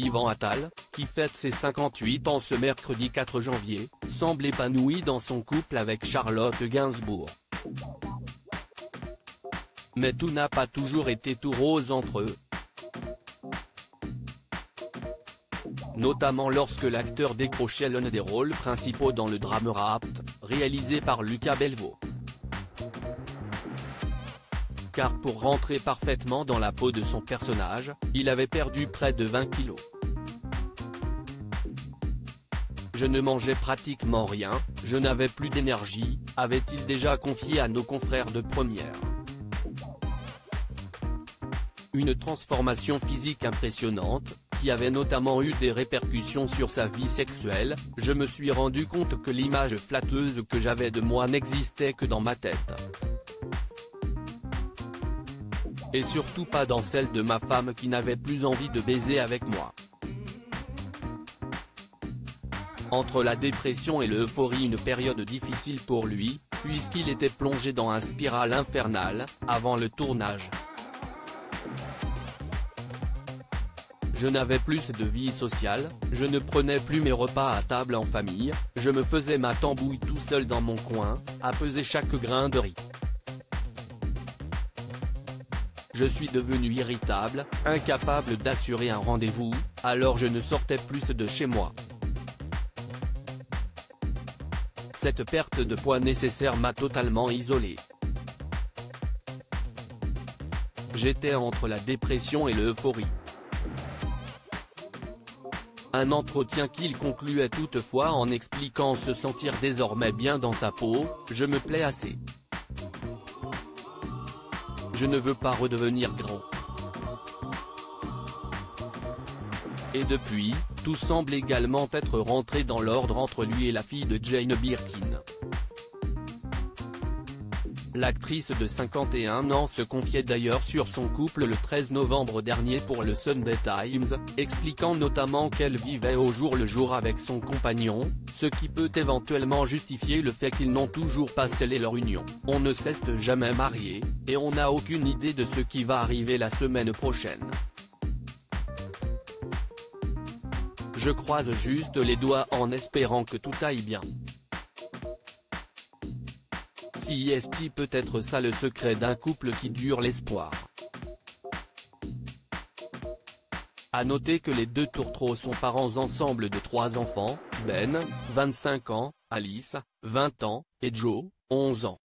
Yvan Attal, qui fête ses 58 ans ce mercredi 4 janvier, semble épanoui dans son couple avec Charlotte Gainsbourg. Mais tout n'a pas toujours été tout rose entre eux. Notamment lorsque l'acteur décrochait l'un des rôles principaux dans le drame Rapt, réalisé par Lucas Belvaux. Car pour rentrer parfaitement dans la peau de son personnage, il avait perdu près de 20 kilos. Je ne mangeais pratiquement rien, je n'avais plus d'énergie, avait-il déjà confié à nos confrères de Première. Une transformation physique impressionnante, qui avait notamment eu des répercussions sur sa vie sexuelle. Je me suis rendu compte que l'image flatteuse que j'avais de moi n'existait que dans ma tête. Et surtout pas dans celle de ma femme qui n'avait plus envie de baiser avec moi. Entre la dépression et l'euphorie, une période difficile pour lui, puisqu'il était plongé dans un spirale infernale, avant le tournage. Je n'avais plus de vie sociale, je ne prenais plus mes repas à table en famille, je me faisais ma tambouille tout seul dans mon coin, à peser chaque grain de riz. Je suis devenu irritable, incapable d'assurer un rendez-vous, alors je ne sortais plus de chez moi. Cette perte de poids nécessaire m'a totalement isolé. J'étais entre la dépression et l'euphorie. Un entretien qu'il concluait toutefois en expliquant se sentir désormais bien dans sa peau, je me plais assez. Je ne veux pas redevenir grand. Et depuis, tout semble également être rentré dans l'ordre entre lui et la fille de Jane Birkin. L'actrice de 51 ans se confiait d'ailleurs sur son couple le 13 novembre dernier pour le Sunday Times, expliquant notamment qu'elle vivait au jour le jour avec son compagnon, ce qui peut éventuellement justifier le fait qu'ils n'ont toujours pas scellé leur union. On ne s'est jamais marié, et on n'a aucune idée de ce qui va arriver la semaine prochaine. Je croise juste les doigts en espérant que tout aille bien. Si est peut-être ça le secret d'un couple qui dure l'espoir. À noter que les deux tourtereaux sont parents ensemble de 3 enfants, Ben, 25 ans, Alice, 20 ans, et Joe, 11 ans.